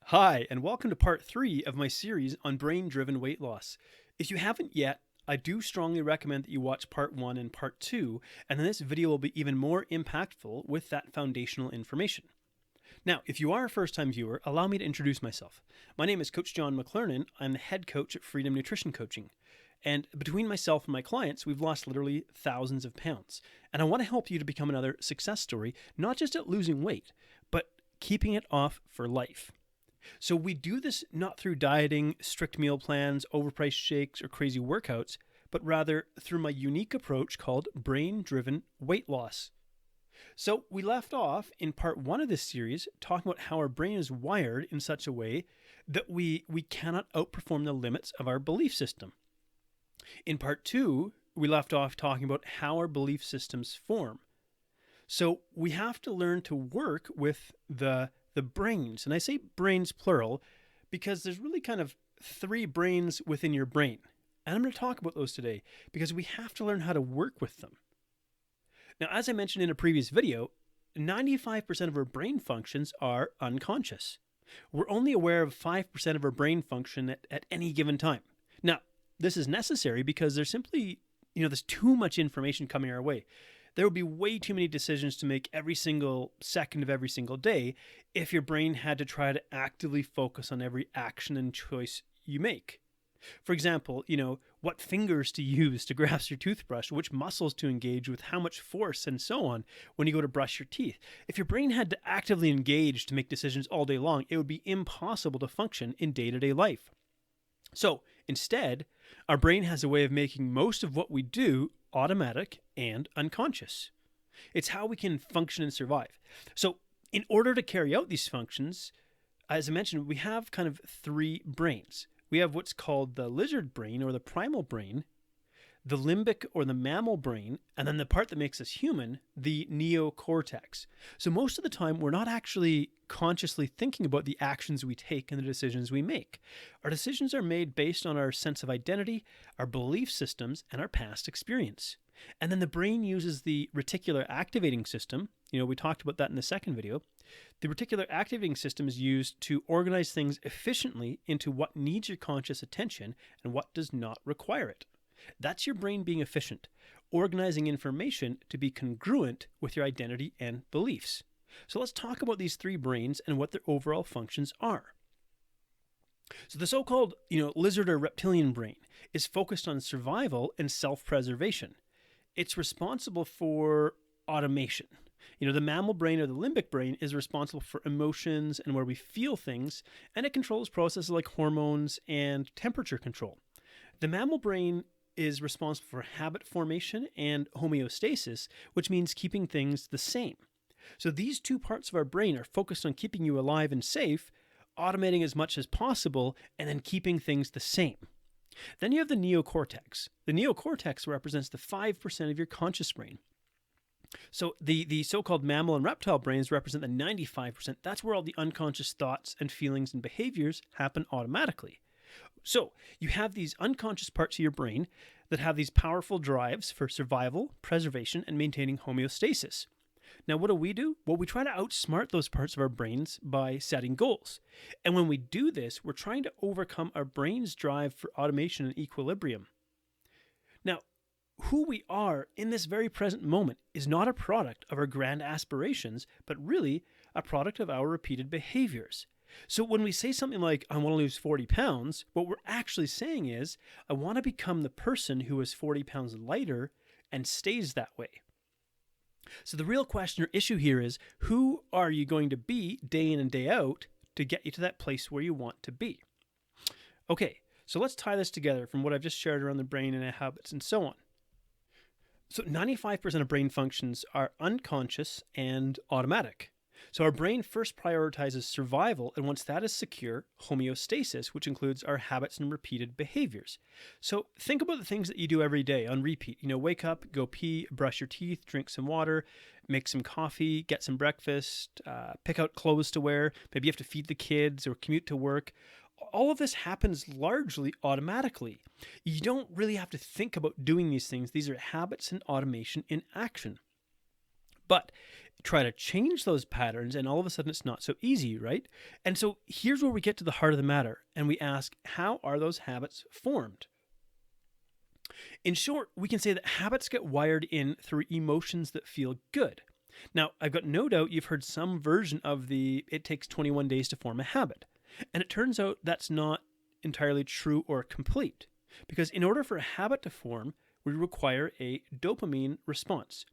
Hi, and welcome to part 3 of my series on brain driven weight loss. If you haven't yet, I do strongly recommend that you watch part 1 and part 2, and then this video will be even more impactful with that foundational information. Now, if you are a first time viewer, allow me to introduce myself. My name is Coach John McLernan. I'm the head coach at Freedom Nutrition Coaching. And between myself and my clients, we've lost literally thousands of pounds. And I want to help you to become another success story, not just at losing weight, but keeping it off for life. So we do this not through dieting, strict meal plans, overpriced shakes, or crazy workouts, but rather through my unique approach called brain-driven weight loss. So we left off in part 1 of this series talking about how our brain is wired in such a way that we cannot outperform the limits of our belief system. In part 2, we left off talking about how our belief systems form. So we have to learn to work with the brains, and I say brains plural because there's really kind of 3 brains within your brain. And I'm going to talk about those today because we have to learn how to work with them. Now, as I mentioned in a previous video, 95% of our brain functions are unconscious. We're only aware of 5% of our brain function at any given time. Now, this is necessary because there's simply, there's too much information coming our way. There would be way too many decisions to make every single second of every single day if your brain had to try to actively focus on every action and choice you make. For example, what fingers to use to grasp your toothbrush, which muscles to engage with how much force, and so on when you go to brush your teeth. If your brain had to actively engage to make decisions all day long, it would be impossible to function in day-to-day life. So instead, our brain has a way of making most of what we do automatic and unconscious. It's how we can function and survive. So in order to carry out these functions, as I mentioned, we have kind of 3 brains. We have what's called the lizard brain or the primal brain, the limbic or the mammal brain, and then the part that makes us human, the neocortex. So most of the time, we're not actually consciously thinking about the actions we take and the decisions we make. Our decisions are made based on our sense of identity, our belief systems, and our past experience. And then the brain uses the reticular activating system. We talked about that in the second video. The reticular activating system is used to organize things efficiently into what needs your conscious attention and what does not require it. That's your brain being efficient, organizing information to be congruent with your identity and beliefs. So let's talk about these 3 brains and what their overall functions are. So the so-called, lizard or reptilian brain is focused on survival and self-preservation. It's responsible for automation. The mammal brain or the limbic brain is responsible for emotions and where we feel things, and it controls processes like hormones and temperature control. The mammal brain is responsible for habit formation and homeostasis, which means keeping things the same. So these 2 parts of our brain are focused on keeping you alive and safe, automating as much as possible, and then keeping things the same. Then you have the neocortex. The neocortex represents the 5% of your conscious brain. So the so-called mammal and reptile brains represent the 95%. That's where all the unconscious thoughts and feelings and behaviors happen automatically. So you have these unconscious parts of your brain that have these powerful drives for survival, preservation, and maintaining homeostasis. Now, what do? Well, we try to outsmart those parts of our brains by setting goals. And when we do this, we're trying to overcome our brain's drive for automation and equilibrium. Now, who we are in this very present moment is not a product of our grand aspirations, but really a product of our repeated behaviors. So when we say something like, I want to lose 40 pounds, what we're actually saying is, I want to become the person who is 40 pounds lighter and stays that way. So the real question or issue here is, who are you going to be day in and day out to get you to that place where you want to be? Okay, so let's tie this together from what I've just shared around the brain and habits and so on. So 95% of brain functions are unconscious and automatic. So our brain first prioritizes survival, and once that is secure, homeostasis, which includes our habits and repeated behaviors. So think about the things that you do every day on repeat. Wake up, go pee, brush your teeth, drink some water, make some coffee, get some breakfast, pick out clothes to wear. Maybe you have to feed the kids or commute to work. All of this happens largely automatically. You don't really have to think about doing these things. These are habits and automation in action. But try to change those patterns, and all of a sudden it's not so easy, right? And so here's where we get to the heart of the matter, and we ask, how are those habits formed? In short, we can say that habits get wired in through emotions that feel good. Now, I've got no doubt you've heard some version of the "it takes 21 days to form a habit." And it turns out that's not entirely true or complete. Because in order for a habit to form, we require a dopamine response.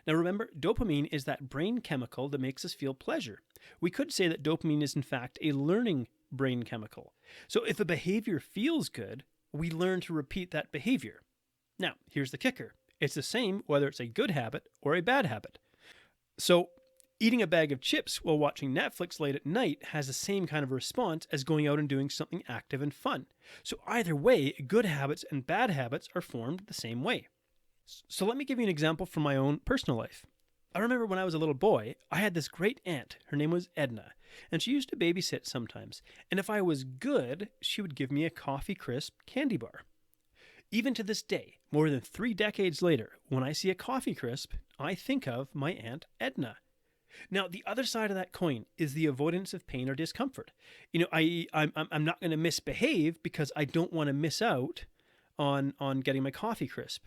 Now remember, dopamine is that brain chemical that makes us feel pleasure. We could say that dopamine is in fact a learning brain chemical. So if a behavior feels good, we learn to repeat that behavior. Now, here's the kicker. It's the same whether it's a good habit or a bad habit. So eating a bag of chips while watching Netflix late at night has the same kind of response as going out and doing something active and fun. So either way, good habits and bad habits are formed the same way. So let me give you an example from my own personal life. I remember when I was a little boy, I had this great aunt. Her name was Edna, and she used to babysit sometimes. And if I was good, she would give me a coffee crisp candy bar. Even to this day, more than 3 decades later, when I see a coffee crisp, I think of my Aunt Edna. Now, the other side of that coin is the avoidance of pain or discomfort. I'm not going to misbehave because I don't want to miss out on getting my coffee crisp.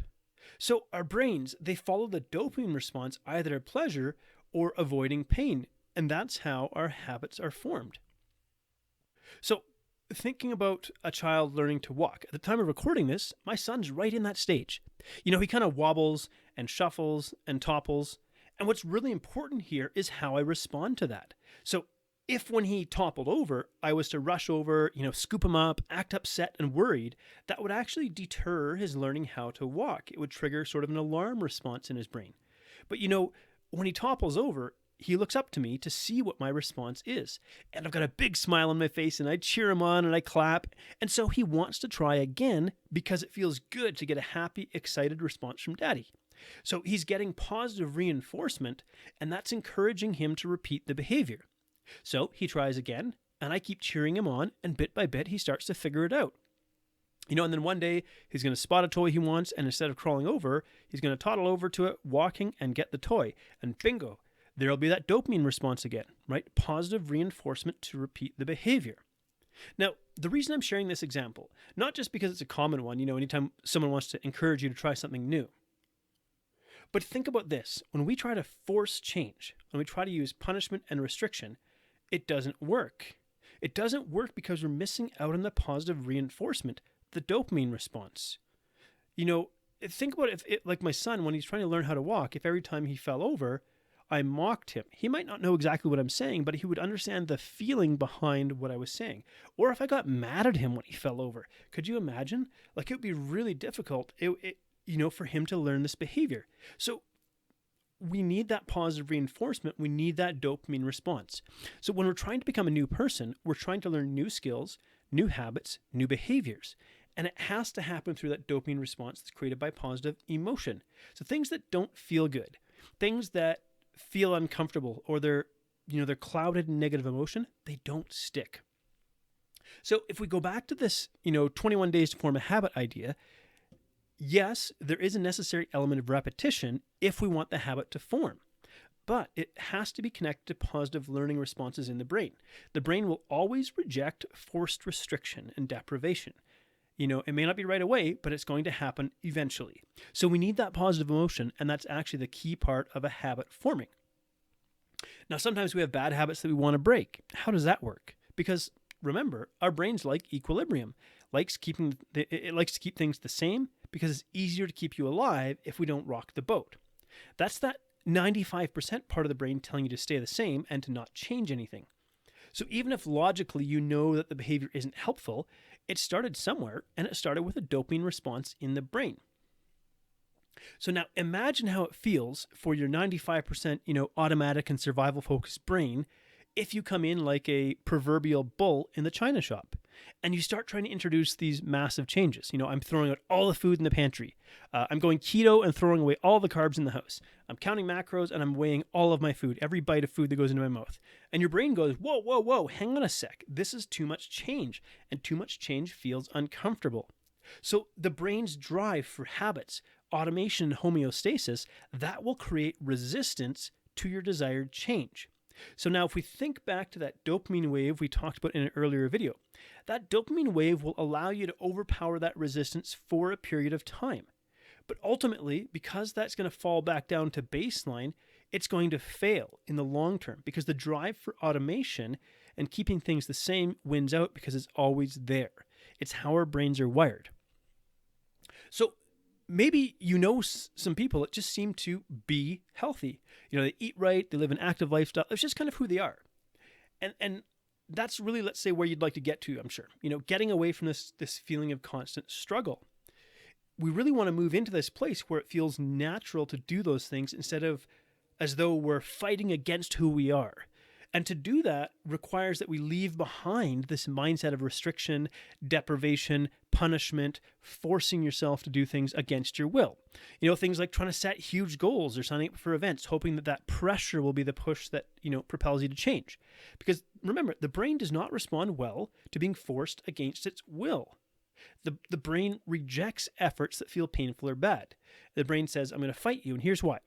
So our brains, they follow the dopamine response either to pleasure or avoiding pain. And that's how our habits are formed. So thinking about a child learning to walk, at the time of recording this, my son's right in that stage. He kind of wobbles and shuffles and topples. And what's really important here is how I respond to that. So if when he toppled over, I was to rush over, scoop him up, act upset and worried, that would actually deter his learning how to walk. It would trigger sort of an alarm response in his brain. But when he topples over, he looks up to me to see what my response is. And I've got a big smile on my face and I cheer him on and I clap. And so he wants to try again because it feels good to get a happy, excited response from daddy. So he's getting positive reinforcement, and that's encouraging him to repeat the behavior. So he tries again, and I keep cheering him on, and bit by bit he starts to figure it out. And then one day he's going to spot a toy he wants, and instead of crawling over, he's going to toddle over to it, walking, and get the toy. And bingo, there'll be that dopamine response again, right? Positive reinforcement to repeat the behavior. Now, the reason I'm sharing this example, not just because it's a common one, anytime someone wants to encourage you to try something new. But think about this. When we try to force change, when we try to use punishment and restriction, it doesn't work. It doesn't work because we're missing out on the positive reinforcement, the dopamine response. Think about like my son, when he's trying to learn how to walk, if every time he fell over, I mocked him. He might not know exactly what I'm saying, but he would understand the feeling behind what I was saying. Or if I got mad at him when he fell over, could you imagine? It would be really difficult. For him to learn this behavior. So we need that positive reinforcement. We need that dopamine response. So when we're trying to become a new person, we're trying to learn new skills, new habits, new behaviors. And it has to happen through that dopamine response that's created by positive emotion. So things that don't feel good, things that feel uncomfortable, or they're clouded in negative emotion, they don't stick. So if we go back to this, 21 days to form a habit idea, yes, there is a necessary element of repetition if we want the habit to form, but it has to be connected to positive learning responses in the brain. The brain will always reject forced restriction and deprivation. It may not be right away, but it's going to happen eventually. So we need that positive emotion, and that's actually the key part of a habit forming. Now, sometimes we have bad habits that we want to break. How does that work? Because remember, our brains like equilibrium, it likes to keep things the same, because it's easier to keep you alive if we don't rock the boat. That's that 95% part of the brain telling you to stay the same and to not change anything. So even if logically you know that the behavior isn't helpful, it started somewhere, and it started with a dopamine response in the brain. So now imagine how it feels for your 95%, automatic and survival focused brain if you come in like a proverbial bull in the china shop and you start trying to introduce these massive changes. I'm throwing out all the food in the pantry. I'm going keto and throwing away all the carbs in the house. I'm counting macros and I'm weighing all of my food, every bite of food that goes into my mouth. And your brain goes, whoa, whoa, whoa, hang on a sec. This is too much change, and too much change feels uncomfortable. So the brain's drive for habits, automation, and homeostasis, that will create resistance to your desired change. So now if we think back to that dopamine wave we talked about in an earlier video, that dopamine wave will allow you to overpower that resistance for a period of time. But ultimately, because that's going to fall back down to baseline, it's going to fail in the long term because the drive for automation and keeping things the same wins out because it's always there. It's how our brains are wired. So maybe you know some people that just seem to be healthy. They eat right, they live an active lifestyle. It's just kind of who they are. And that's really, let's say, where you'd like to get to, I'm sure. Getting away from this feeling of constant struggle. We really want to move into this place where it feels natural to do those things instead of as though we're fighting against who we are. And to do that requires that we leave behind this mindset of restriction, deprivation, punishment, forcing yourself to do things against your will. Things like trying to set huge goals or signing up for events, hoping that pressure will be the push that, propels you to change. Because remember, the brain does not respond well to being forced against its will. The brain rejects efforts that feel painful or bad. The brain says, I'm going to fight you, and here's why.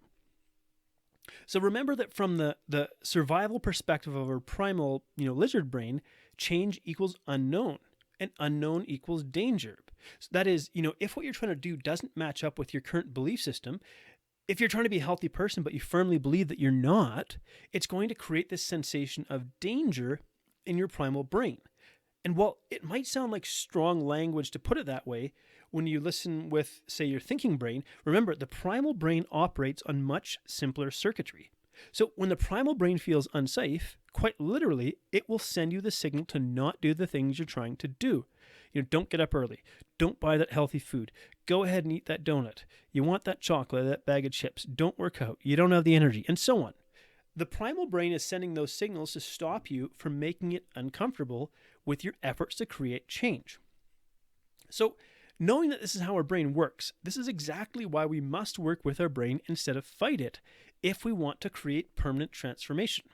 So remember that from the survival perspective of our primal, lizard brain, change equals unknown, and unknown equals danger. So that is, if what you're trying to do doesn't match up with your current belief system, if you're trying to be a healthy person, but you firmly believe that you're not, it's going to create this sensation of danger in your primal brain. And while it might sound like strong language to put it that way, when you listen with, say, your thinking brain, remember the primal brain operates on much simpler circuitry. So when the primal brain feels unsafe, quite literally, it will send you the signal to not do the things you're trying to do. Don't get up early. Don't buy that healthy food. Go ahead and eat that donut. You want that chocolate, that bag of chips. Don't work out. You don't have the energy, and so on. The primal brain is sending those signals to stop you from making it uncomfortable with your efforts to create change. So, knowing that this is how our brain works, this is exactly why we must work with our brain instead of fight it if we want to create permanent transformation.